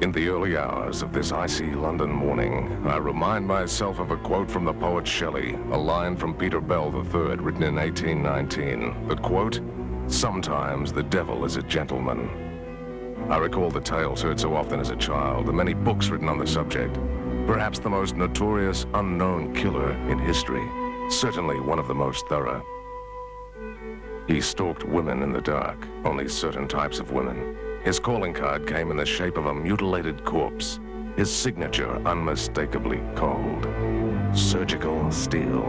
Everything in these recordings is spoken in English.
In the early hours of this icy London morning, I remind myself of a quote from the poet Shelley, a line from Peter Bell III, written in 1819. The quote, "Sometimes the devil is a gentleman." I recall the tales heard so often as a child, the many books written on the subject. Perhaps the most notorious unknown killer in history, certainly one of the most thorough. He stalked women in the dark, only certain types of women. His calling card came in the shape of a mutilated corpse, his signature unmistakably cold. Surgical steel.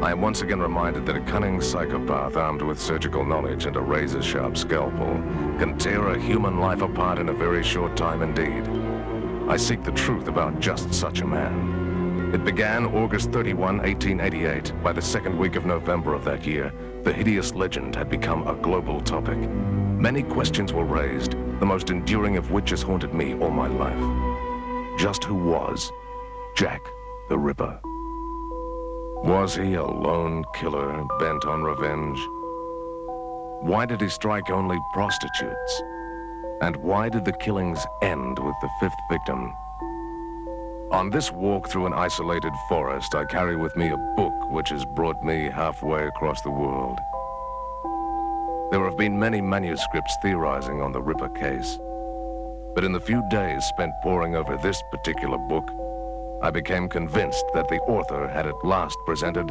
I am once again reminded that a cunning psychopath armed with surgical knowledge and a razor-sharp scalpel can tear a human life apart in a very short time indeed. I seek the truth about just such a man. It began August 31, 1888. By the second week of November of that year, the hideous legend had become a global topic. Many questions were raised, the most enduring of which has haunted me all my life. Just who was Jack the Ripper? Was he a lone killer bent on revenge? Why did he strike only prostitutes? And why did the killings end with the fifth victim? On this walk through an isolated forest, I carry with me a book which has brought me halfway across the world. There have been many manuscripts theorizing on the Ripper case, but in the few days spent poring over this particular book, I became convinced that the author had at last presented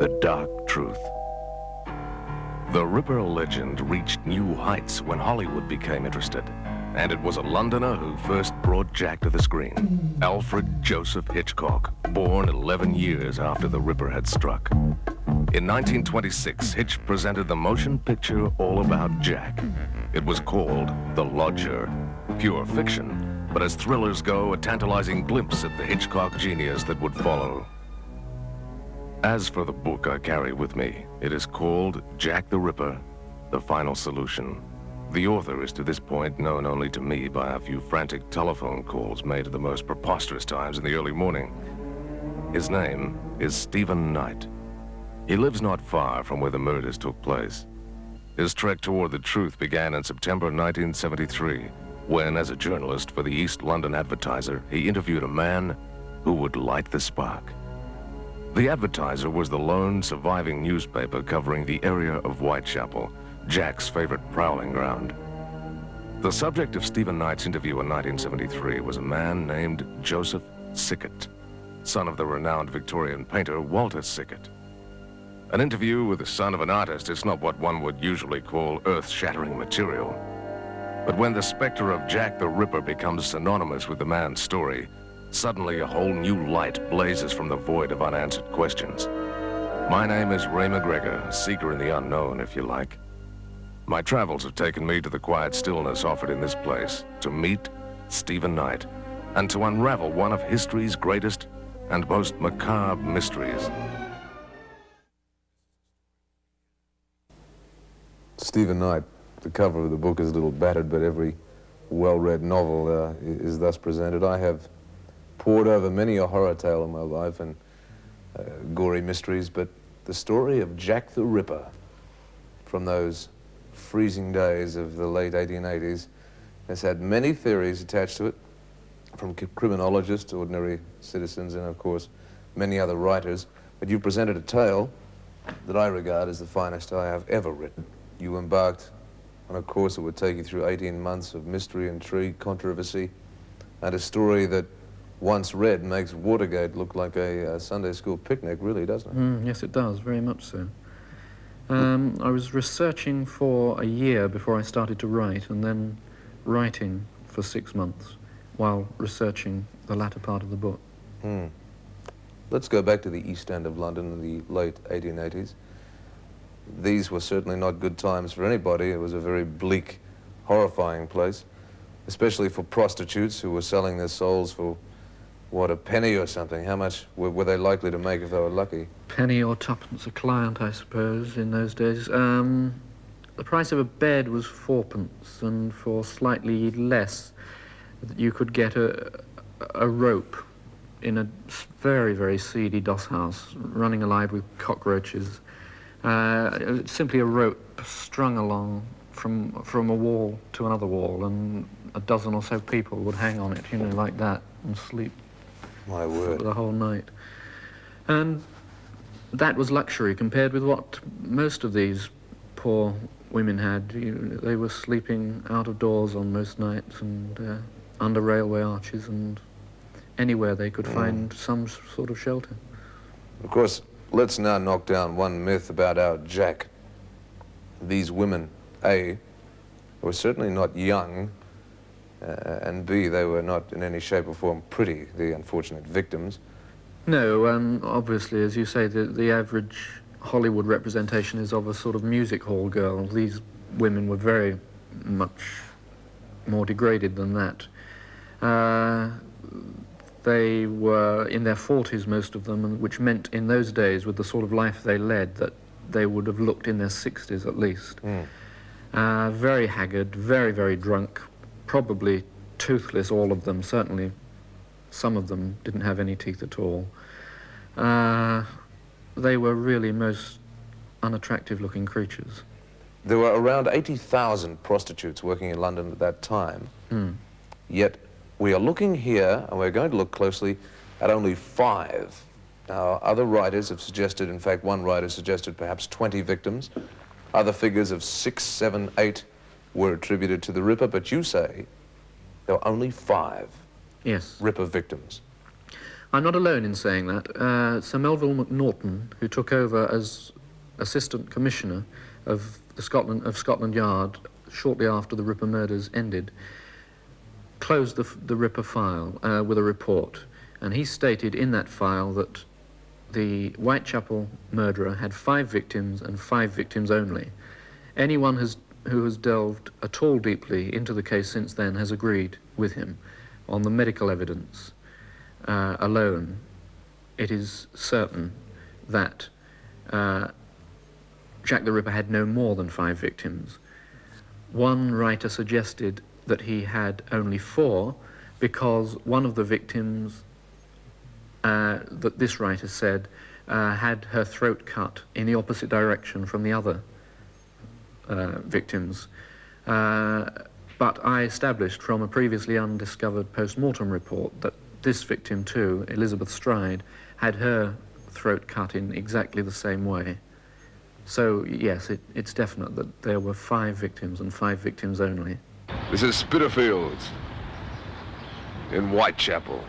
the dark truth. The Ripper legend reached new heights when Hollywood became interested, and it was a Londoner who first brought Jack to the screen. Alfred Joseph Hitchcock, born 11 years after the Ripper had struck. In 1926, Hitch presented the motion picture all about Jack. It was called The Lodger, pure fiction, but as thrillers go, a tantalizing glimpse at the Hitchcock genius that would follow. As for the book I carry with me, it is called Jack the Ripper, The Final Solution. The author is to this point known only to me by a few frantic telephone calls made at the most preposterous times in the early morning. His name is Stephen Knight. He lives not far from where the murders took place. His trek toward the truth began in September 1973, when, as a journalist for the East London Advertiser, he interviewed a man who would light the spark. The Advertiser was the lone surviving newspaper covering the area of Whitechapel, Jack's favorite prowling ground. The subject of Stephen Knight's interview in 1973 was a man named Joseph Sickett, son of the renowned Victorian painter Walter Sickett. An interview with the son of an artist is not what one would usually call earth-shattering material. But when the specter of Jack the Ripper becomes synonymous with the man's story, suddenly a whole new light blazes from the void of unanswered questions. My name is Ray McGregor, seeker in the unknown, if you like. My travels have taken me to the quiet stillness offered in this place to meet Stephen Knight and to unravel one of history's greatest and most macabre mysteries. Stephen Knight, the cover of the book is a little battered, but every well-read novel is thus presented. I have pored over many a horror tale in my life and gory mysteries, but the story of Jack the Ripper from those freezing days of the late 1880s has had many theories attached to it, from criminologists to ordinary citizens and, of course, many other writers. But you presented a tale that I regard as the finest I have ever written. You embarked on a course that would take you through 18 months of mystery, intrigue, controversy, and a story that, once read, makes Watergate look like a Sunday school picnic, really, doesn't it? Yes, it does, very much so. I was researching for a year before I started to write, and then writing for 6 months while researching the latter part of the book. Let's go back to the East End of London in the late 1880s. These were certainly not good times for anybody. It was a very bleak, horrifying place, especially for prostitutes who were selling their souls for, what, a penny or something? How much were they likely to make if they were lucky? Penny or twopence a client, I suppose, in those days. The price of a bed was 4p, and for slightly less, you could get a rope in a very, very seedy doss house, running alive with cockroaches. Simply a rope strung along from a wall to another wall, and a dozen or so people would hang on it, you know, like that, and sleep My word. for the whole night. And that was luxury compared with what most of these poor women had. They were sleeping out of doors on most nights and under railway arches and anywhere they could find some sort of shelter. Of course, let's now knock down one myth about our Jack. These women, A, were certainly not young, and B, they were not in any shape or form pretty, the unfortunate victims. No, obviously, as you say, the average Hollywood representation is of a sort of music hall girl. These women were very much more degraded than that. They were in their 40s, most of them, which meant in those days, with the sort of life they led, that they would have looked in their 60s at least. Very haggard, very, very drunk, probably toothless, all of them. Certainly some of them didn't have any teeth at all. They were really most unattractive-looking creatures. There were around 80,000 prostitutes working in London at that time, yet we are looking here, and we're going to look closely, at only 5. Now, other writers have suggested, in fact, one writer suggested perhaps 20 victims. Other figures of 6, 7, 8 were attributed to the Ripper, but you say there were only 5 Ripper victims. I'm not alone in saying that. Sir Melville Macnaghten, who took over as Assistant Commissioner of Scotland Yard shortly after the Ripper murders ended, closed the Ripper file with a report, and he stated in that file that the Whitechapel murderer had 5 victims and 5 victims only. Anyone who has delved at all deeply into the case since then has agreed with him. On the medical evidence alone, it is certain that Jack the Ripper had no more than 5 victims. One writer suggested that he had only 4 because one of the victims, that this writer said, had her throat cut in the opposite direction from the other victims. But I established from a previously undiscovered post-mortem report that this victim too, Elizabeth Stride, had her throat cut in exactly the same way. So yes, it's definite that there were 5 victims and 5 victims only. This is Spitalfields in Whitechapel.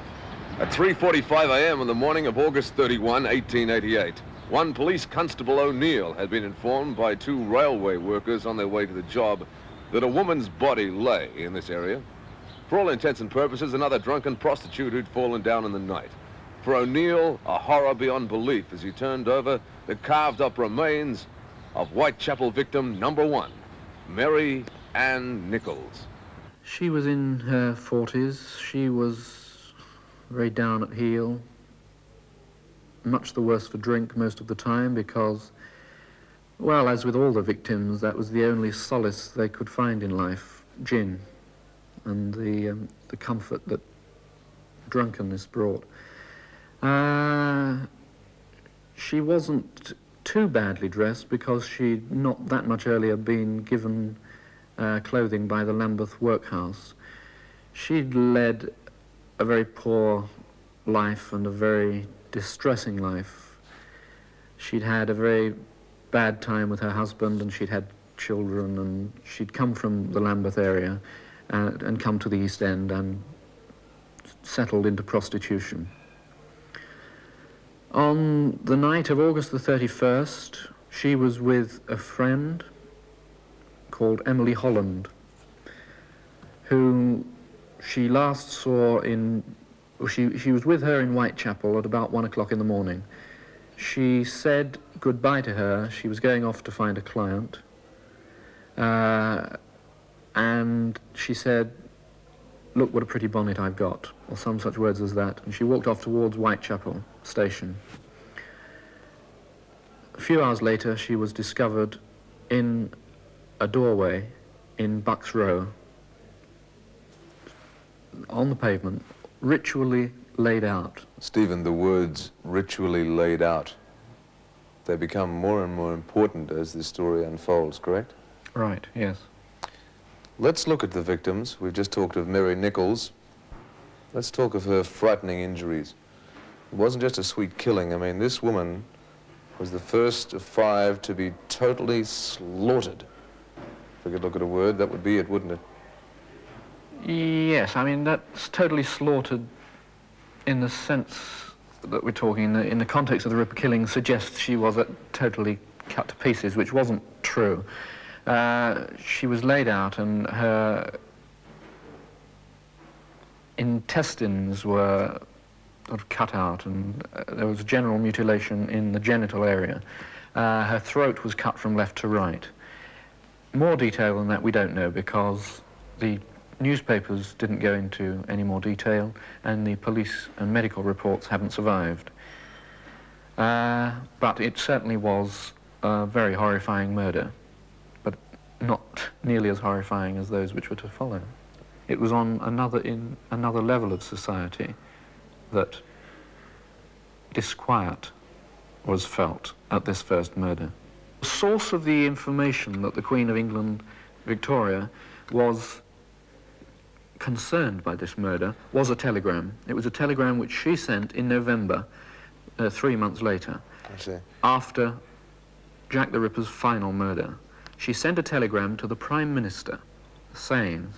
At 3:45 a.m. on the morning of August 31, 1888, one police constable O'Neill had been informed by 2 railway workers on their way to the job that a woman's body lay in this area. For all intents and purposes, another drunken prostitute who'd fallen down in the night. For O'Neill, a horror beyond belief as he turned over the carved-up remains of Whitechapel victim number 1, Mary Ann Nichols. She was in her 40s. She was very down at heel, much the worse for drink most of the time because, well, as with all the victims, that was the only solace they could find in life, gin, and the comfort that drunkenness brought. She wasn't too badly dressed because she'd not that much earlier been given clothing by the Lambeth workhouse. She'd led a very poor life and a very distressing life. She'd had a very bad time with her husband and she'd had children, and she'd come from the Lambeth area and come to the East End and settled into prostitution. On the night of August the 31st, she was with a friend called Emily Holland, who she last saw she was with her in Whitechapel at about 1 o'clock in the morning. She said goodbye to her. She was going off to find a client. And she said, "Look what a pretty bonnet I've got," or some such words as that. And she walked off towards Whitechapel station. A few hours later, she was discovered in a doorway in Bucks Row, on the pavement, ritually laid out. Stephen, the words ritually laid out, they become more and more important as this story unfolds, correct? Right, yes. Let's look at the victims. We've just talked of Mary Nichols. Let's talk of her frightening injuries. It wasn't just a sweet killing. I mean, this woman was the first of 5 to be totally slaughtered. If we could look at a word, that would be it, wouldn't it? Yes, I mean, that's totally slaughtered in the sense that we're talking, in the context of the Ripper killing, suggests she was totally cut to pieces, which wasn't true. She was laid out and her intestines were sort of cut out, and there was general mutilation in the genital area. Her throat was cut from left to right. More detail than that we don't know, because the newspapers didn't go into any more detail, and the police and medical reports haven't survived. But it certainly was a very horrifying murder, but not nearly as horrifying as those which were to follow. It was on another level of society that disquiet was felt at this first murder. The source of the information that the Queen of England, Victoria, was concerned by this murder was a telegram. It was a telegram which she sent in November, 3 months later, I see. after Jack the Ripper's final murder. She sent a telegram to the Prime Minister saying,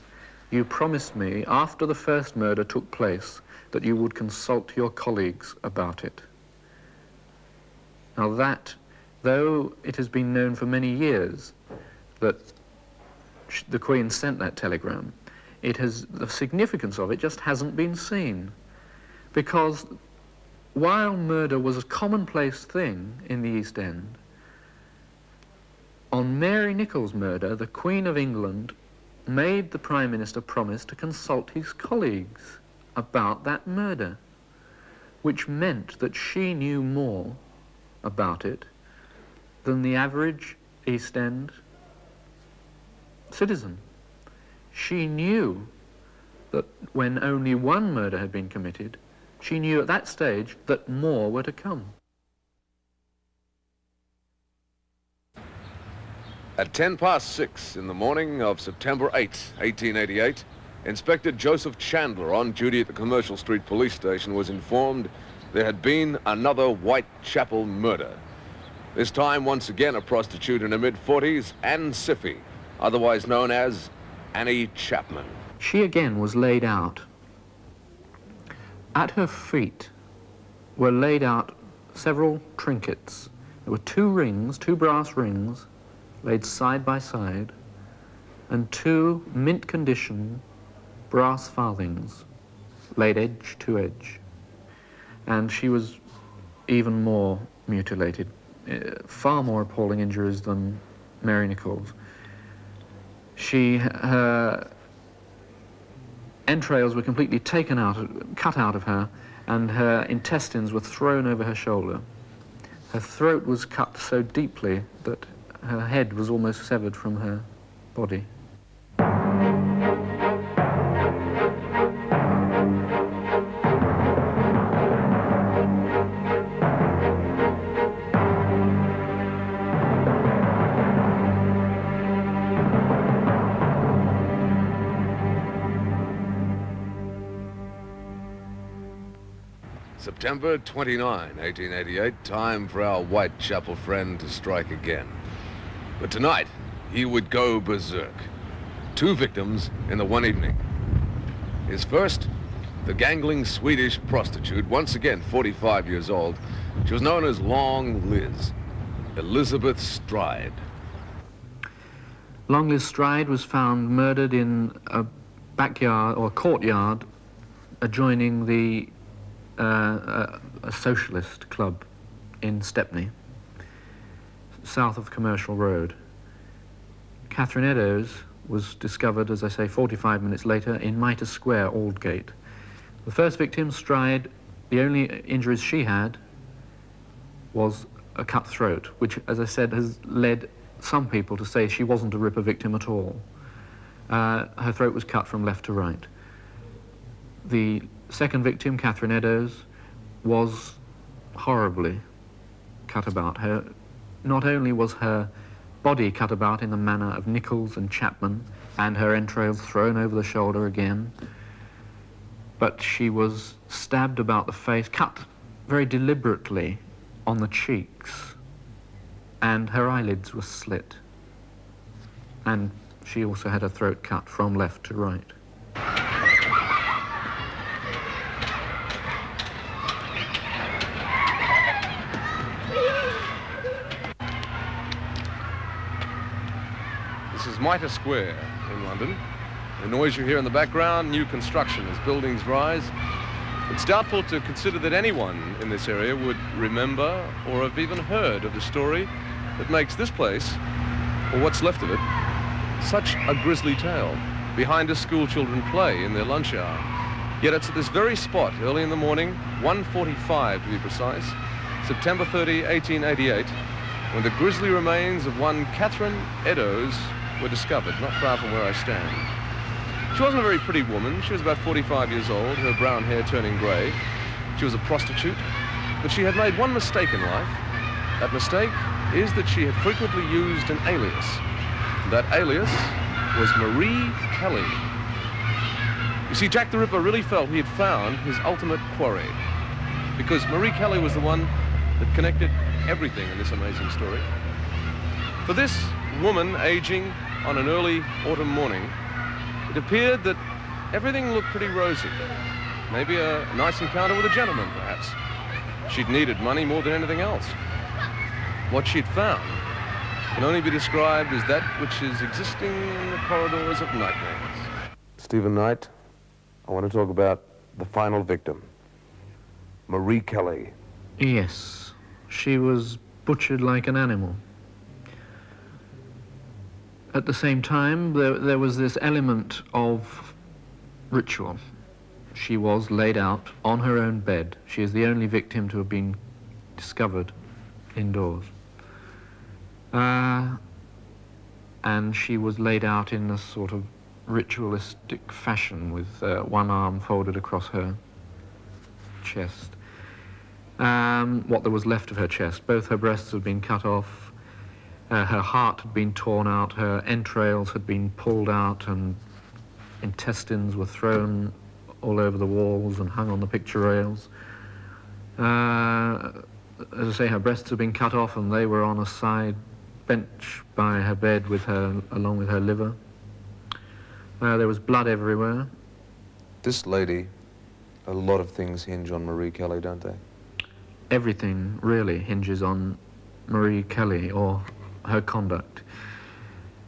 "You promised me after the first murder took place that you would consult your colleagues about it." Now that, though it has been known for many years that the Queen sent that telegram, the significance of it just hasn't been seen. Because while murder was a commonplace thing in the East End, on Mary Nichols' murder, the Queen of England made the Prime Minister promise to consult his colleagues about that murder, which meant that she knew more about it than the average East End citizen. She knew that when only one murder had been committed, she knew at that stage that more were to come. At 6:10 in the morning of September 8, 1888, Inspector Joseph Chandler, on duty at the Commercial Street Police Station, was informed there had been another Whitechapel murder. This time, once again, a prostitute in her mid-40s, Anne Siffy, otherwise known as Annie Chapman. She again was laid out. At her feet were laid out several trinkets. There were 2 rings, 2 brass rings, laid side by side, and 2 mint condition brass farthings laid edge to edge. And she was even more mutilated, far more appalling injuries than Mary Nichols. Her entrails were completely taken out, cut out of her, and her intestines were thrown over her shoulder. Her throat was cut so deeply that her head was almost severed from her body. September 29, 1888, time for our Whitechapel friend to strike again. But tonight, he would go berserk. 2 victims in the one evening. His first, the gangling Swedish prostitute, once again 45 years old. She was known as Long Liz, Elizabeth Stride. Long Liz Stride was found murdered in a backyard or courtyard adjoining a socialist club in Stepney, south of Commercial Road. Catherine Eddowes was discovered, as I say, 45 minutes later in Mitre Square, Aldgate. The first victim, Stride, the only injuries she had was a cut throat, which, as I said, has led some people to say she wasn't a Ripper victim at all. Her throat was cut from left to right. The second victim, Catherine Eddowes, was horribly cut about. Not only was her body cut about in the manner of Nichols and Chapman, and her entrails thrown over the shoulder again. But she was stabbed about the face, cut very deliberately on the cheeks, and her eyelids were slit. And she also had her throat cut from left to right. This is Mitre Square in London. The noise you hear in the background, new construction as buildings rise. It's doubtful to consider that anyone in this area would remember or have even heard of the story that makes this place, or what's left of it, such a grisly tale. Behind us, school children play in their lunch hour. Yet it's at this very spot, early in the morning, 1:45 to be precise, September 30, 1888, when the grisly remains of one Catherine Eddowes were discovered, not far from where I stand. She wasn't a very pretty woman. She was about 45 years old, her brown hair turning grey. She was a prostitute, but she had made one mistake in life. That mistake is that she had frequently used an alias. That alias was Marie Kelly. You see, Jack the Ripper really felt he had found his ultimate quarry, because Marie Kelly was the one that connected everything in this amazing story. For this woman aging on an early autumn morning, it appeared that everything looked pretty rosy. Maybe a nice encounter with a gentleman, perhaps. She'd needed money more than anything else. What she'd found can only be described as that which is existing in the corridors of nightmares. Stephen Knight, I want to talk about the final victim, Marie Kelly. Yes, she was butchered like an animal. At the same time, there was this element of ritual. She was laid out on her own bed. She is the only victim to have been discovered indoors. And she was laid out in a sort of ritualistic fashion with one arm folded across her chest. What there was left of her chest. Both her breasts had been cut off. Her heart had been torn out, her entrails had been pulled out, and intestines were thrown all over the walls and hung on the picture rails. As I say, her breasts had been cut off, and they were on a side bench by her bed with her, along with her liver. There was blood everywhere. This lady, a lot of things hinge on Marie Kelly, don't they? Everything really hinges on Marie Kelly, or her conduct.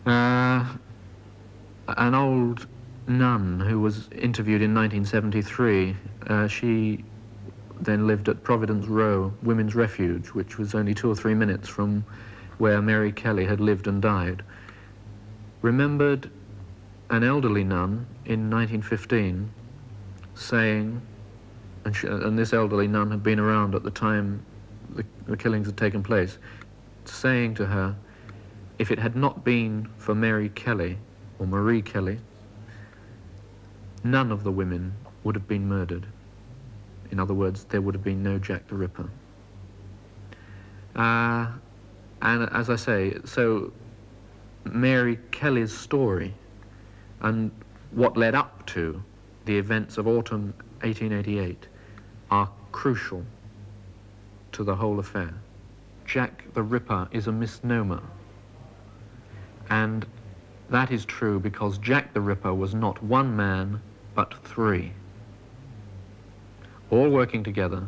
An old nun who was interviewed in 1973, she then lived at Providence Row Women's Refuge, which was only 2 or 3 minutes from where Mary Kelly had lived and died, remembered an elderly nun in 1915 saying, and this elderly nun had been around at the time the killings had taken place, saying to her, if it had not been for Mary Kelly, or Marie Kelly, none of the women would have been murdered. In other words, there would have been no Jack the Ripper. And as I say, so Mary Kelly's story and what led up to the events of autumn 1888 are crucial to the whole affair. Jack the Ripper is a misnomer. And that is true because Jack the Ripper was not one man, but 3. All working together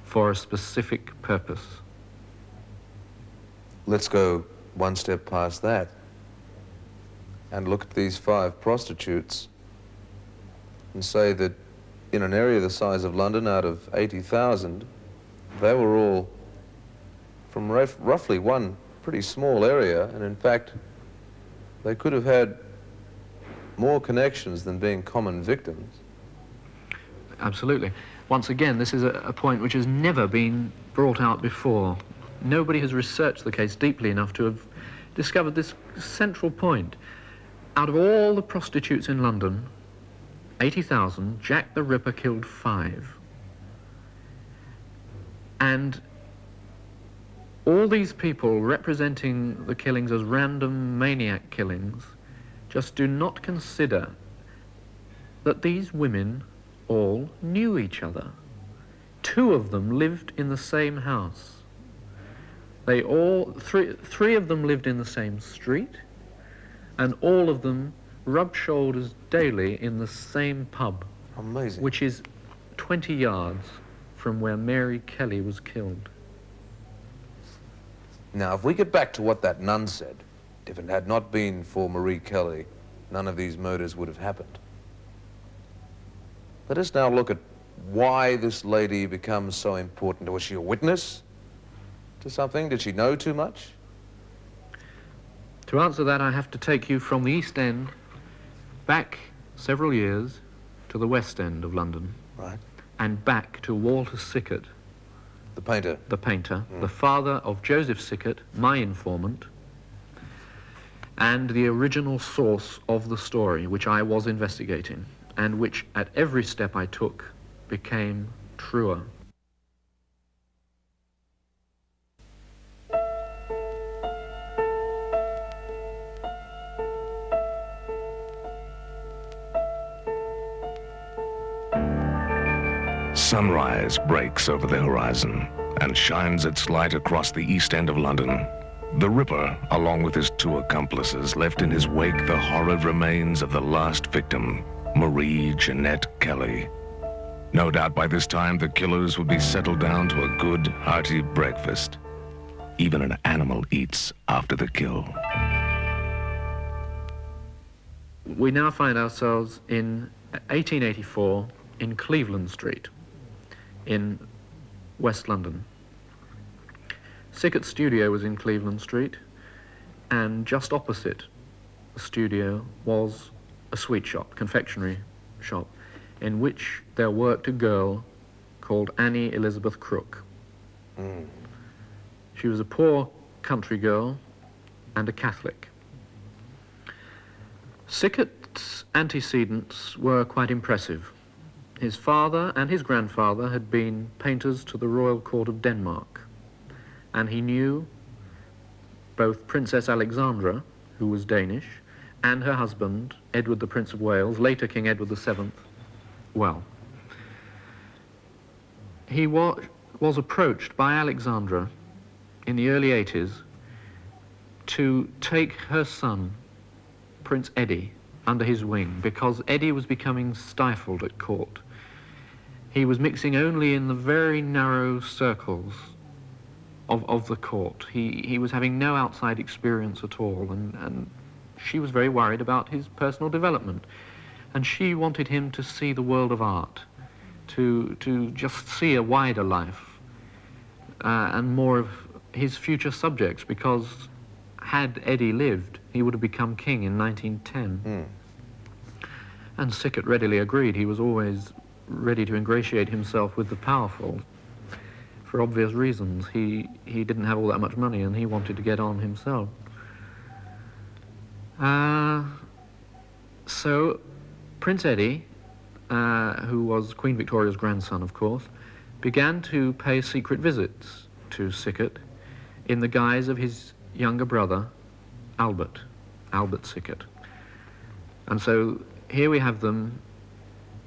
for a specific purpose. Let's go one step past that and look at these 5 prostitutes and say that in an area the size of London, out of 80,000, they were all from roughly one pretty small area, and in fact, they could have had more connections than being common victims. Absolutely. Once again, this is a point which has never been brought out before. Nobody has researched the case deeply enough to have discovered this central point. Out of all the prostitutes in London, 80,000, Jack the Ripper killed 5. And all these people representing the killings as random maniac killings just do not consider that these women all knew each other. 2 of them lived in the same house. They all, three of them lived in the same street, and all of them rubbed shoulders daily in the same pub. Amazing. Which is 20 yards from where Mary Kelly was killed. Now, if we get back to what that nun said, if it had not been for Marie Kelly, none of these murders would have happened. Let us now look at why this lady becomes so important. Was she a witness to something? Did she know too much? To answer that, I have to take you from the East End back several years to the West End of London. Right. And back to Walter Sickert. The painter. The painter, the father of Joseph Sickert, my informant, and the original source of the story which I was investigating, and which at every step I took became truer. Sunrise breaks over the horizon and shines its light across the East End of London. The Ripper, along with his 2 accomplices, left in his wake the horrid remains of the last victim, Marie Jeanette Kelly. No doubt by this time the killers would be settled down to a good, hearty breakfast. Even an animal eats after the kill. We now find ourselves in 1884 in Cleveland Street in West London. Sickert's studio was in Cleveland Street, and just opposite the studio was a sweet shop, confectionery shop, in which there worked a girl called Annie Elizabeth Crook. She was a poor country girl and a Catholic. Sickert's antecedents were quite impressive. His father and his grandfather had been painters to the Royal Court of Denmark, and he knew both Princess Alexandra, who was Danish, and her husband, Edward the Prince of Wales, later King Edward VII, well. He was approached by Alexandra in the early 80s to take her son, Prince Eddie, under his wing, because Eddie was becoming stifled at court. He was mixing only in the very narrow circles of the court. He was having no outside experience at all, and she was very worried about his personal development. And she wanted him to see the world of art, to just see a wider life, and more of his future subjects, because had Eddie lived, he would have become king in 1910. And Sickert readily agreed. He was always ready to ingratiate himself with the powerful, for obvious reasons. He didn't have all that much money, and he wanted to get on himself. So Prince Eddie, who was Queen Victoria's grandson, of course, began to pay secret visits to Sickert in the guise of his younger brother, Albert Sickert. And so here we have them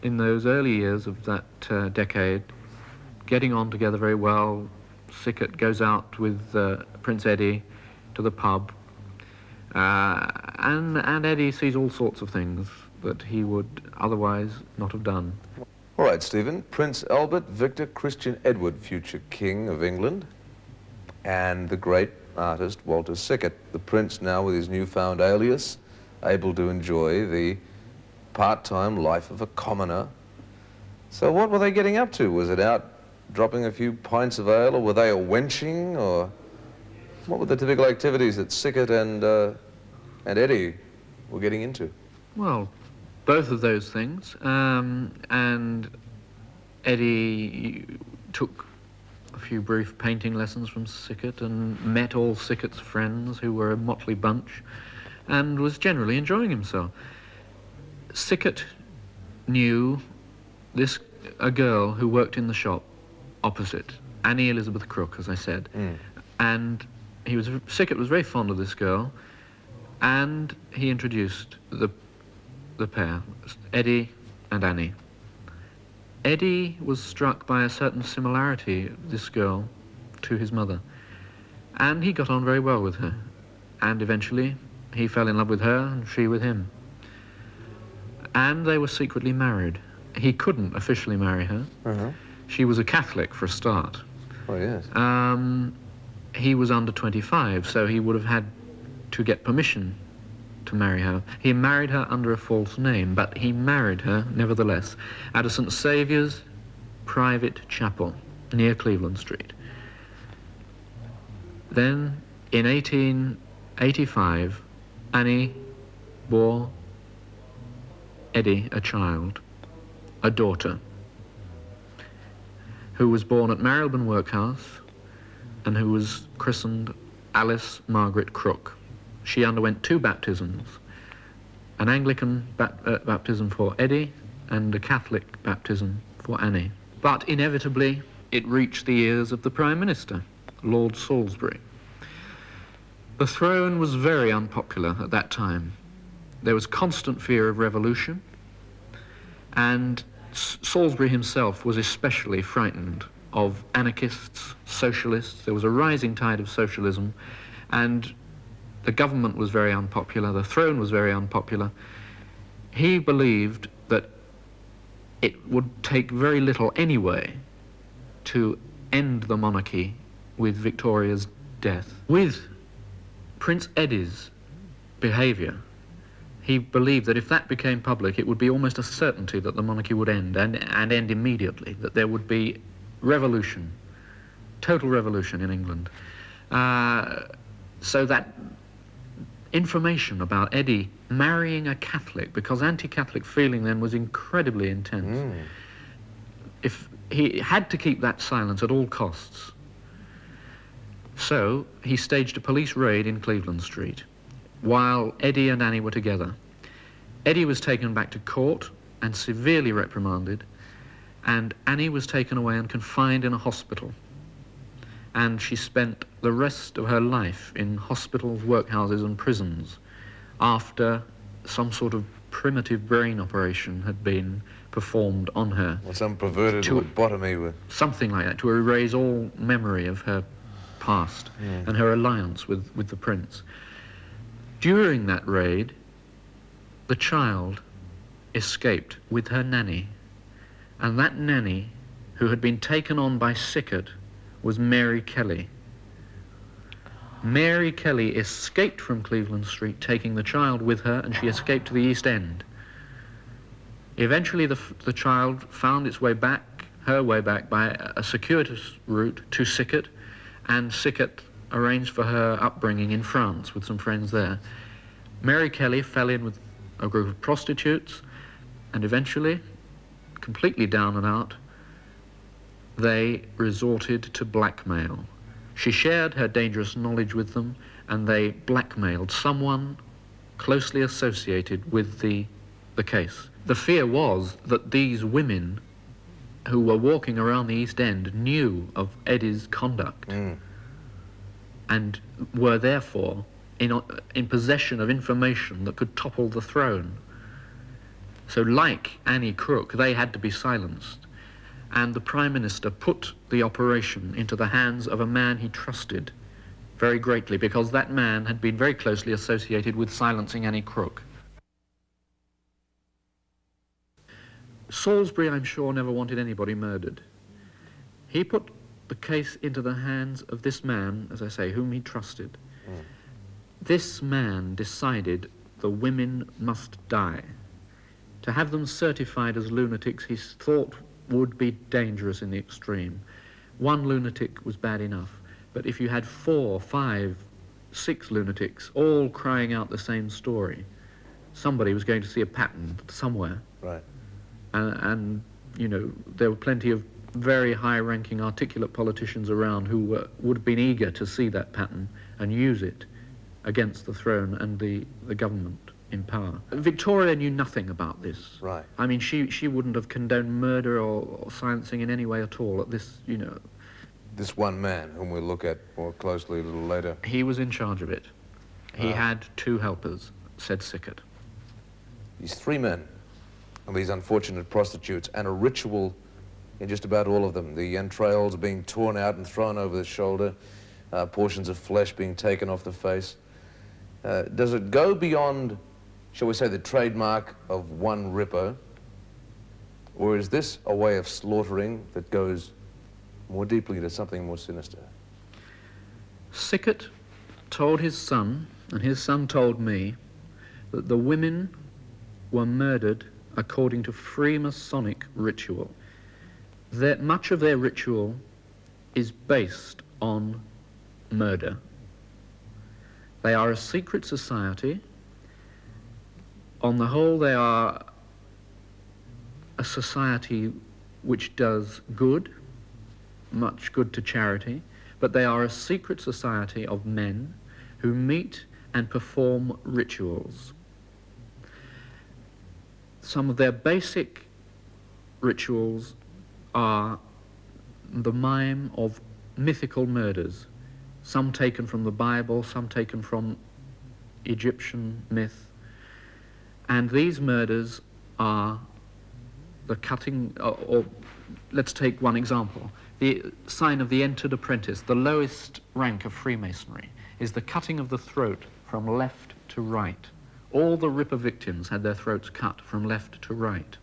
in those early years of that decade, getting on together very well. Sickert goes out with Prince Eddie to the pub, and Eddie sees all sorts of things that he would otherwise not have done. All right, Stephen. Prince Albert Victor Christian Edward, future King of England, and the great artist Walter Sickert, the prince now with his newfound alias, able to enjoy the part-time life of a commoner. So what were they getting up to? Was it out dropping a few pints of ale, or were they a wenching, or what were the typical activities that Sickert and Eddie were getting into? Well, both of those things, and Eddie took a few brief painting lessons from Sickert and met all Sickert's friends, who were a motley bunch, and was generally enjoying himself. Sickert knew a girl who worked in the shop opposite, Annie Elizabeth Crook, as I said, and Sickert was very fond of this girl, And he introduced the pair, Eddie and Annie. Eddie was struck by a certain similarity, this girl, to his mother. And he got on very well with her. And eventually, he fell in love with her and she with him. And they were secretly married. He couldn't officially marry her. She was a Catholic for a start. Oh, yes. He was under 25, so he would have had to get permission to marry her. He married her under a false name, but he married her, nevertheless, at a St. Saviour's private chapel near Cleveland Street. Then, in 1885, Annie bore Eddie a child, a daughter, who was born at Marylebone Workhouse and who was christened Alice Margaret Crook. She underwent 2 baptisms, an Anglican baptism for Eddie and a Catholic baptism for Annie. But inevitably, it reached the ears of the Prime Minister, Lord Salisbury. The throne was very unpopular at that time. There was constant fear of revolution, and Salisbury himself was especially frightened of anarchists, socialists. There was a rising tide of socialism, and the government was very unpopular, the throne was very unpopular. He believed that it would take very little anyway to end the monarchy with Victoria's death. With Prince Eddie's behaviour, he believed that if that became public, it would be almost a certainty that the monarchy would end, and end immediately, that there would be revolution, total revolution in England. So that information about Eddie marrying a Catholic, because anti-Catholic feeling then was incredibly intense. If he had to keep that silence at all costs. So he staged a police raid in Cleveland Street while Eddie and Annie were together. Eddie was taken back to court and severely reprimanded, and Annie was taken away and confined in a hospital. And she spent the rest of her life in hospitals, workhouses and prisons after some sort of primitive brain operation had been performed on her. Or some perverted lobotomy with... Something like that, to erase all memory of her past and her alliance with the prince. During that raid, the child escaped with her nanny, and that nanny, who had been taken on by Sickert, was Mary Kelly. Mary Kelly escaped from Cleveland Street, taking the child with her, and she escaped to the East End. Eventually, the child found its way back, her way back, by a circuitous route to Sickert, and Sickert arranged for her upbringing in France with some friends there. Mary Kelly fell in with a group of prostitutes, and eventually, completely down and out, they resorted to blackmail. She shared her dangerous knowledge with them, and they blackmailed someone closely associated with the case. The fear was that these women who were walking around the East End knew of Eddie's conduct and were therefore in possession of information that could topple the throne. So like Annie Crook, they had to be silenced. And the Prime Minister put the operation into the hands of a man he trusted very greatly, because that man had been very closely associated with silencing Annie Crook. Salisbury, I'm sure, never wanted anybody murdered. He put the case into the hands of this man, as I say, whom he trusted. This man decided the women must die. To have them certified as lunatics, he thought would be dangerous in the extreme. One lunatic was bad enough, but if you had 4, 5, 6 lunatics all crying out the same story, somebody was going to see a pattern somewhere. Right. And you know, there were plenty of very high-ranking, articulate politicians around who would have been eager to see that pattern and use it against the throne and the government in power. Victoria knew nothing about this. Right. I mean, she wouldn't have condoned murder or silencing in any way at all at this, you know. This one man, whom we'll look at more closely a little later. He was in charge of it. He had 2 helpers, said Sickert. These 3 men, and these unfortunate prostitutes, and a ritual in just about all of them. The entrails being torn out and thrown over the shoulder, portions of flesh being taken off the face. Does it go beyond, shall we say, the trademark of one ripper, or is this a way of slaughtering that goes more deeply into something more sinister? Sickert told his son, and his son told me, that the women were murdered according to Freemasonic ritual. That much of their ritual is based on murder. They are a secret society. On the whole, they are a society which does good, much good to charity, but they are a secret society of men who meet and perform rituals. Some of their basic rituals are the mime of mythical murders, some taken from the Bible, some taken from Egyptian myth. And these murders are the cutting, or let's take one example. The sign of the entered apprentice, the lowest rank of Freemasonry, is the cutting of the throat from left to right. All the Ripper victims had their throats cut from left to right.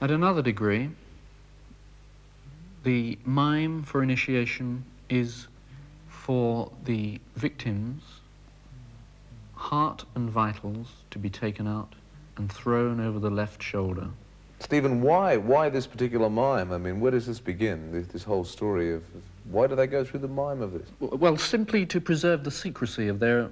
At another degree, the mime for initiation is for the victims' heart and vitals to be taken out and thrown over the left shoulder. Stephen, why this particular mime? I mean, where does this begin, this whole story of why do they go through the mime of this? Well, simply to preserve the secrecy of their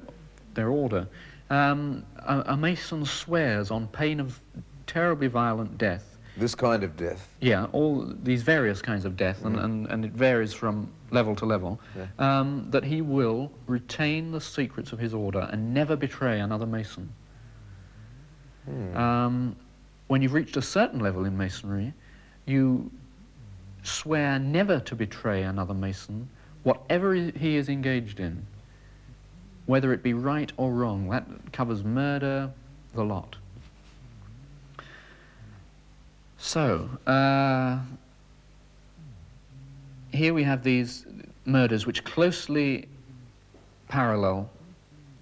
order. A Mason swears on pain of terribly violent death. This kind of death? Yeah, all these various kinds of death, and it varies from level to level, that he will retain the secrets of his order and never betray another Mason. When you've reached a certain level in Masonry, you swear never to betray another Mason, whatever he is engaged in, whether it be right or wrong. That covers murder, the lot. So, here we have these murders which closely parallel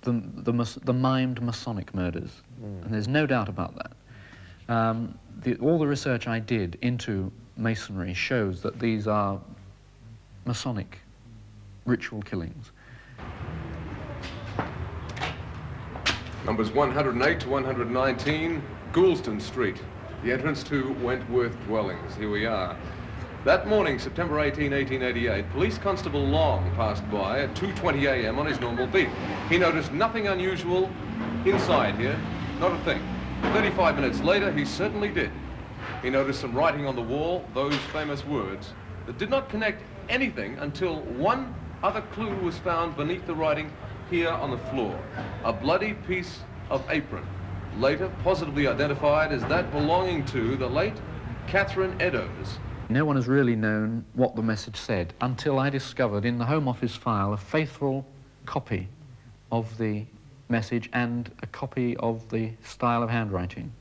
the mimed Masonic murders, and there's no doubt about that. All the research I did into Masonry shows that these are Masonic ritual killings. Numbers 108 to 119, Goulston Street, the entrance to Wentworth Dwellings. Here we are. That morning, September 18, 1888, Police Constable Long passed by at 2:20 a.m. on his normal beat. He noticed nothing unusual inside here, not a thing. 35 minutes later, he certainly did. He noticed some writing on the wall, those famous words, that did not connect anything until one other clue was found beneath the writing here on the floor. A bloody piece of apron, later positively identified as that belonging to the late Catherine Eddowes. No one has really known what the message said until I discovered in the Home Office file a faithful copy of the message and a copy of the style of handwriting.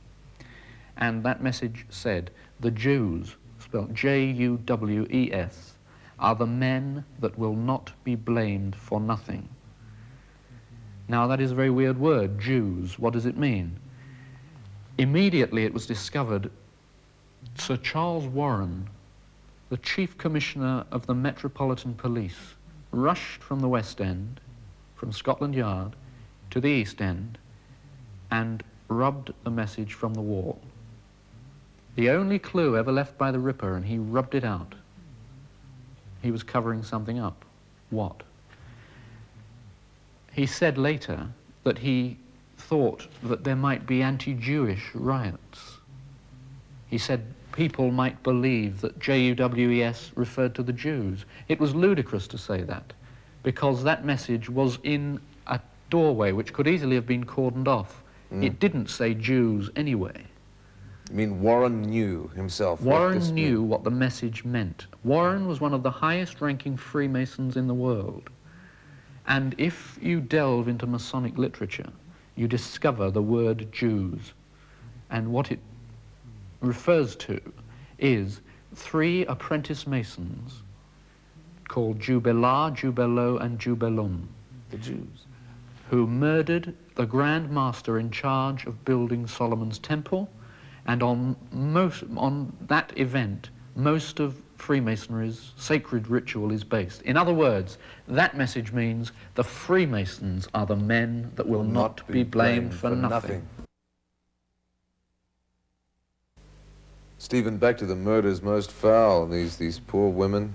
And that message said, "The Jews," spelled J-U-W-E-S, "are the men that will not be blamed for nothing." Now that is a very weird word, Jews. What does it mean? Immediately it was discovered Sir Charles Warren, the Chief Commissioner of the Metropolitan Police, rushed from the West End, from Scotland Yard, to the East End, and rubbed the message from the wall. The only clue ever left by the Ripper, and he rubbed it out. He was covering something up. What? He said later that he thought that there might be anti-Jewish riots. He said people might believe that J-U-W-E-S referred to the Jews. It was ludicrous to say that, because that message was in a doorway which could easily have been cordoned off. It didn't say Jews anyway. I mean, Warren knew himself. Warren knew what the message meant. Warren was one of the highest ranking Freemasons in the world. And if you delve into Masonic literature, you discover the word Jews. And what it refers to is 3 apprentice masons called Jubelar, Jubelo, and Jubelum. The Jews. Who murdered the Grand Master in charge of building Solomon's Temple, and on that event, most of Freemasonry's sacred ritual is based. In other words, that message means the Freemasons are the men that will not be blamed for nothing. Stephen, back to the murders most foul, these poor women.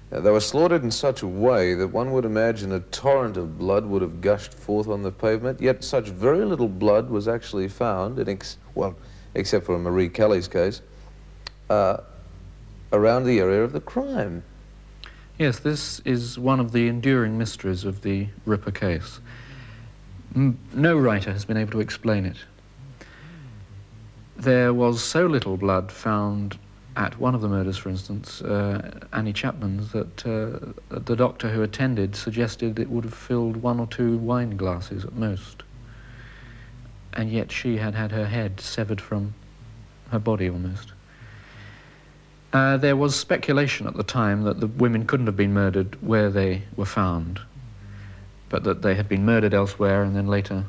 They were slaughtered in such a way that one would imagine a torrent of blood would have gushed forth on the pavement, yet such very little blood was actually found, except for Marie Kelly's case, around the area of the crime. Yes, this is one of the enduring mysteries of the Ripper case. No writer has been able to explain it. There was so little blood found at one of the murders, for instance, Annie Chapman's, that the doctor who attended suggested it would have filled 1 or 2 wine glasses at most. And yet she had had her head severed from her body almost. There was speculation at the time that the women couldn't have been murdered where they were found, but that they had been murdered elsewhere and then later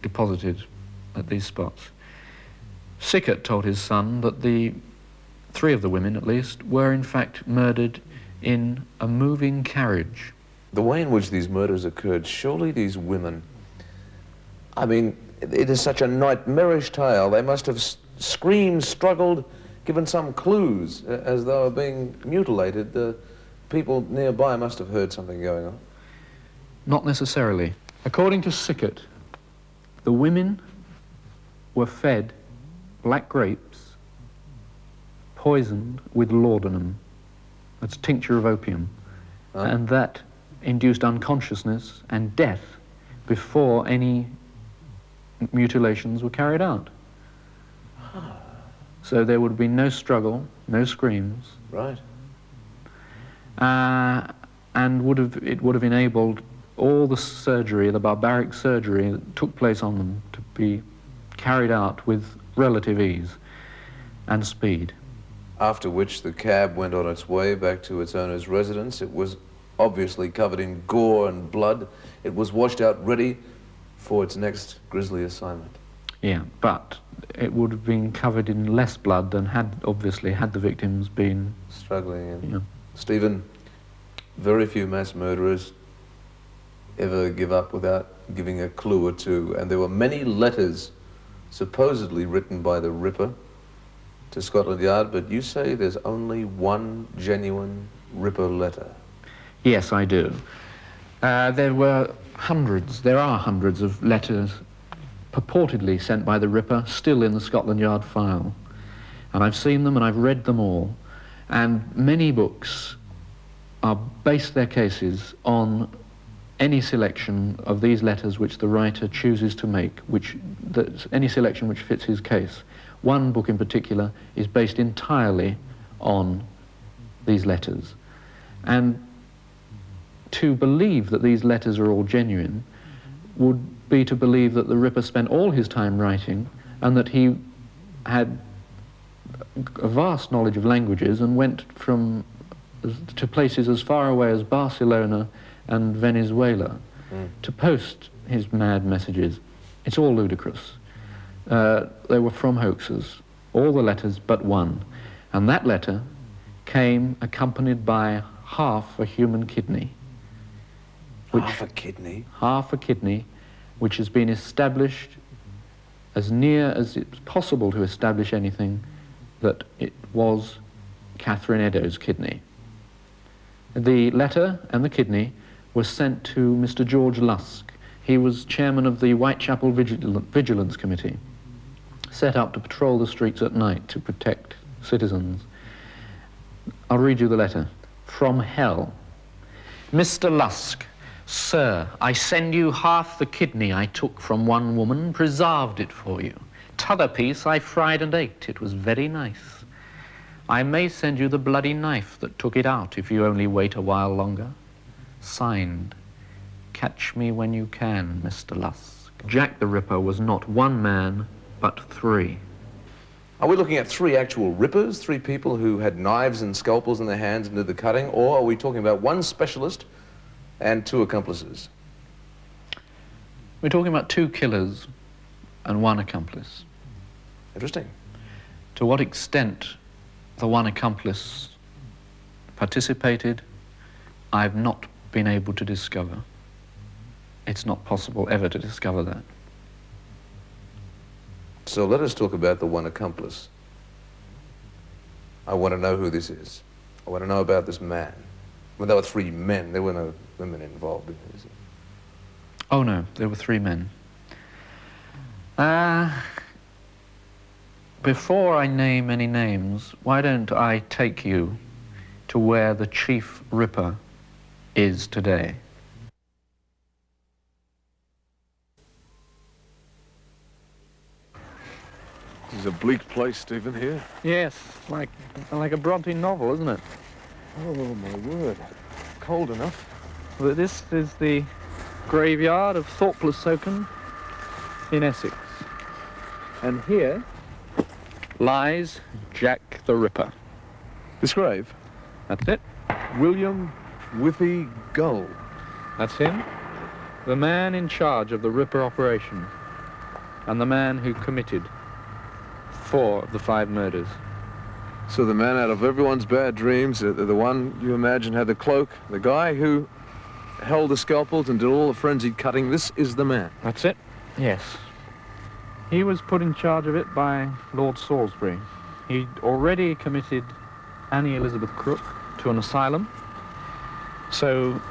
deposited at these spots. Sickert told his son that 3 of the women, at least, were in fact murdered in a moving carriage. The way in which these murders occurred, surely these women, I mean, it is such a nightmarish tale. They must have screamed, struggled, given some clues as they were being mutilated. The people nearby must have heard something going on. Not necessarily. According to Sickert, the women were fed black grapes poisoned with laudanum. That's tincture of opium. And that induced unconsciousness and death before any mutilations were carried out. So there would have been no struggle, no screams. Right. And it would have enabled all the surgery, the barbaric surgery that took place on them, to be carried out with relative ease and speed. After which the cab went on its way back to its owner's residence. It was obviously covered in gore and blood. It was washed out ready for its next grisly assignment. Yeah, but it would have been covered in less blood than had the victims been struggling. And yeah. Stephen, very few mass murderers ever give up without giving a clue or two, and there were many letters supposedly written by the Ripper to Scotland Yard, but you say there's only one genuine Ripper letter. Yes, I do. There are hundreds of letters purportedly sent by the Ripper still in the Scotland Yard file. And I've seen them and I've read them all. And many books base their cases on any selection of these letters which the writer chooses to make, any selection which fits his case. One book in particular is based entirely on these letters. And to believe that these letters are all genuine would be to believe that the Ripper spent all his time writing and that he had a vast knowledge of languages and went to places as far away as Barcelona and Venezuela to post his mad messages. It's all ludicrous. They were from hoaxes, all the letters but one. And that letter came accompanied by half a human kidney. Half a kidney? Half a kidney, which has been established as near as it's possible to establish anything, that it was Catherine Eddowes' kidney. The letter and the kidney were sent to Mr. George Lusk. He was chairman of the Whitechapel Vigilance Committee, set up to patrol the streets at night to protect citizens. I'll read you the letter. From hell. Mr. Lusk, Sir, I send you half the kidney I took from one woman, preserved it for you. T'other piece I fried and ate, it was very nice. I may send you the bloody knife that took it out if you only wait a while longer. Signed, catch me when you can, Mr. Lusk. Jack the Ripper was not one man, but three. Are we looking at three actual rippers, three people who had knives and scalpels in their hands and did the cutting, or are we talking about one specialist and two accomplices? We're talking about two killers and one accomplice. Interesting. To what extent the one accomplice participated, I've not been able to discover. It's not possible ever to discover that. So let us talk about the one accomplice. I want to know who this is. I want to know about this man. Well, there were three men. There were no women involved in this. Oh no, there were three men. Before I name any names, why don't I take you to where the Chief Ripper is today? This is a bleak place, Stephen, here. Yes, like a Bronte novel, isn't it? Oh, my word. Cold enough. Well, this is the graveyard of Thorpless Soken in Essex. And here lies Jack the Ripper. This grave? That's it. William Withy Gull. That's him. The man in charge of the Ripper operation. And the man who committed 4 of the 5 murders. So the man out of everyone's bad dreams, the one you imagine had the cloak, the guy who held the scalpels and did all the frenzied cutting, this is the man. That's it. Yes. He was put in charge of it by Lord Salisbury. He'd already committed Annie Elizabeth Crook to an asylum. So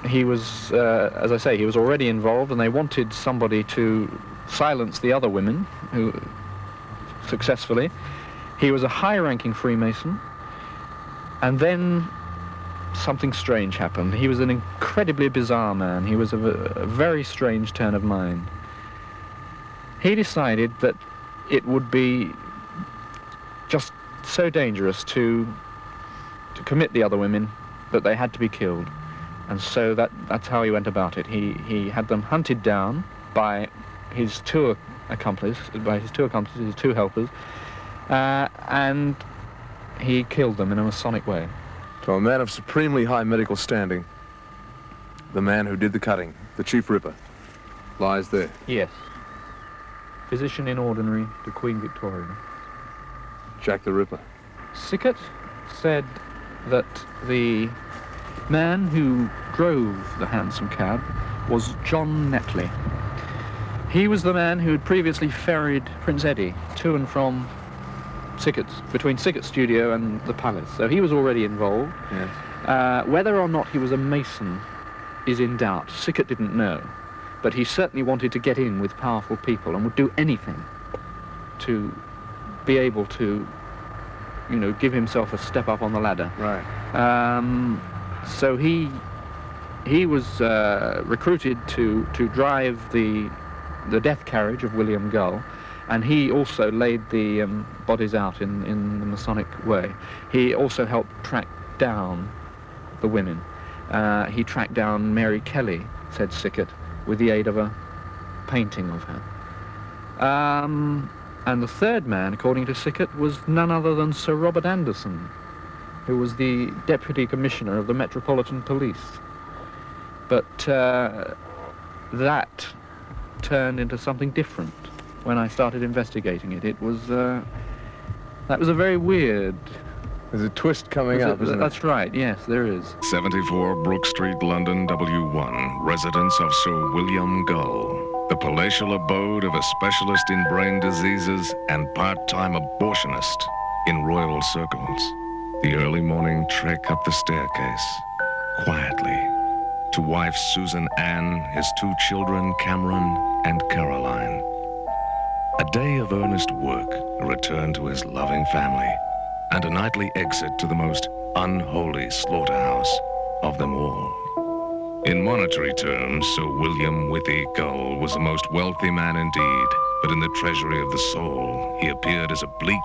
he was, as I say, he was already involved, and they wanted somebody to silence the other women who successfully. He was a high-ranking Freemason, and then something strange happened. He was an incredibly bizarre man. He was of a very strange turn of mind. He decided that it would be just so dangerous to commit the other women that they had to be killed. And so that's how he went about it. He had them hunted down by his two accomplices, his two helpers, and he killed them in a Masonic way. So a man of supremely high medical standing, the man who did the cutting, the Chief Ripper, lies there. Yes. Physician in ordinary to Queen Victoria. Jack the Ripper. Sickert said that the man who drove the hansom cab was John Netley. He was the man who had previously ferried Prince Eddie to and from Sickert's, between Sickert's studio and the palace. So he was already involved. Yes. Whether or not he was a Mason is in doubt. Sickert didn't know. But he certainly wanted to get in with powerful people and would do anything to be able to, you know, give himself a step up on the ladder. Right. So he was recruited to drive the death carriage of William Gull, and he also laid the bodies out in the Masonic way. He also helped track down the women. He tracked down Mary Kelly, said Sickert, with the aid of a painting of her. And the third man, according to Sickert, was none other than Sir Robert Anderson, who was the Deputy Commissioner of the Metropolitan Police. But that turned into something different when I started investigating it. It was, that was a very weird... There's a twist coming up, isn't it? That's right, yes, there is. 74 Brook Street, London, W1, residence of Sir William Gull, the palatial abode of a specialist in brain diseases and part-time abortionist in royal circles. The early morning trek up the staircase, quietly, to wife Susan Ann, his 2 children, Cameron and Caroline. A day of earnest work, a return to his loving family, and a nightly exit to the most unholy slaughterhouse of them all. In monetary terms, Sir William Withy Gull was a most wealthy man indeed, but in the treasury of the soul, he appeared as a bleak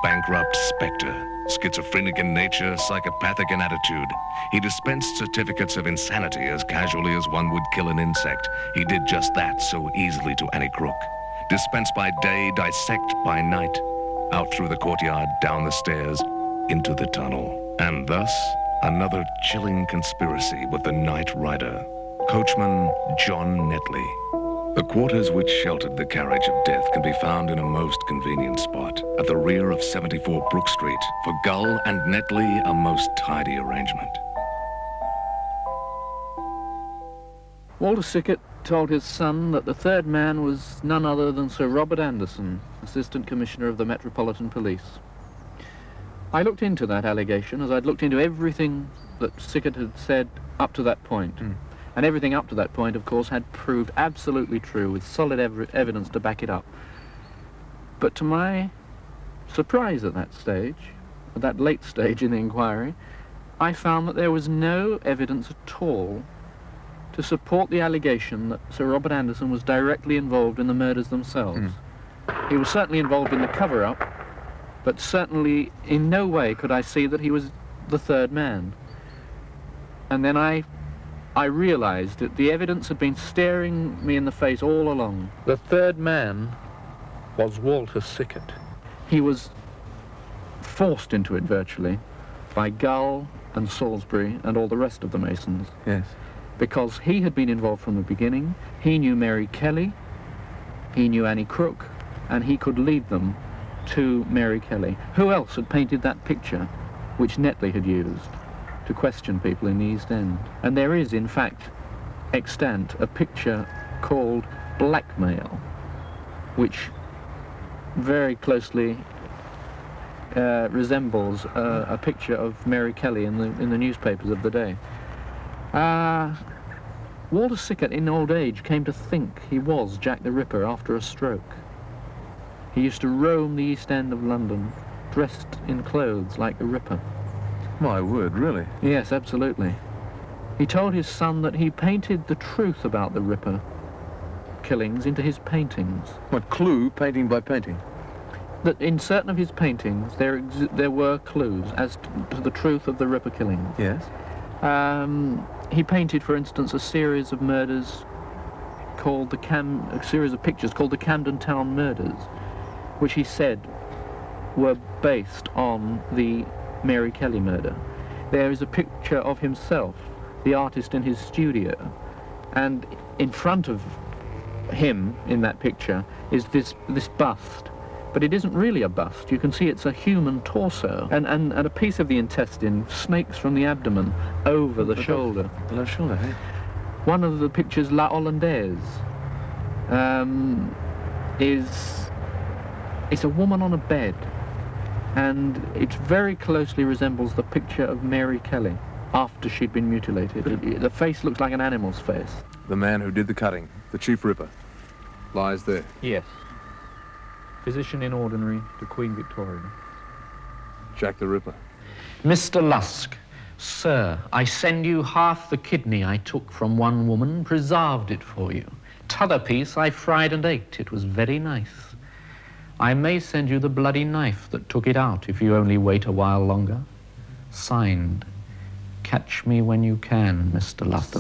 bankrupt spectre, schizophrenic in nature, psychopathic in attitude. He dispensed certificates of insanity as casually as one would kill an insect. He did just that so easily to any crook. Dispense by day, dissect by night. Out through the courtyard, down the stairs, into the tunnel. And thus, another chilling conspiracy with the Night Rider, coachman John Netley. The quarters which sheltered the carriage of death can be found in a most convenient spot at the rear of 74 Brook Street. For Gull and Netley, a most tidy arrangement. Walter Sickert told his son that the third man was none other than Sir Robert Anderson, Assistant Commissioner of the Metropolitan Police. I looked into that allegation as I'd looked into everything that Sickert had said up to that point. And everything up to that point, of course, had proved absolutely true with solid evidence to back it up. But to my surprise at that stage, at that late stage in the inquiry, I found that there was no evidence at all to support the allegation that Sir Robert Anderson was directly involved in the murders themselves. He was certainly involved in the cover-up, but certainly in no way could I see that he was the third man. And then I realized that the evidence had been staring me in the face all along. The third man was Walter Sickert. He was forced into it virtually by Gull and Salisbury and all the rest of the Masons. Yes. Because he had been involved from the beginning. He knew Mary Kelly, he knew Annie Crook, and he could lead them to Mary Kelly. Who else had painted that picture which Netley had used to question people in the East End? And there is, in fact, extant a picture called Blackmail, which very closely resembles a picture of Mary Kelly in the newspapers of the day. Walter Sickert, in old age, came to think he was Jack the Ripper after a stroke. He used to roam the East End of London, dressed in clothes like the Ripper. My word, really? Yes, absolutely. He told his son that he painted the truth about the Ripper killings into his paintings. What clue, painting by painting? That in certain of his paintings there were clues as to the truth of the Ripper killings. Yes. He painted, for instance, a series of murders called a series of pictures called the Camden Town Murders, which he said were based on the Mary Kelly murder. There is a picture of himself, the artist, in his studio, and in front of him in that picture is this bust. But it isn't really a bust. You can see it's a human torso, and a piece of the intestine snakes from the abdomen over the shoulder. The left shoulder, hey? One of the pictures, La Hollandaise, it's a woman on a bed, and it very closely resembles the picture of Mary Kelly after she'd been mutilated. The face looks like an animal's face. The man who did the cutting, the Chief Ripper, lies there. Yes. Physician in ordinary to Queen Victoria. Jack the Ripper. Mr. Lusk, sir, I send you half the kidney I took from one woman, preserved it for you. T'other piece I fried and ate, it was very nice. I may send you the bloody knife that took it out if you only wait a while longer. Signed, catch me when you can, Mr. Lusk.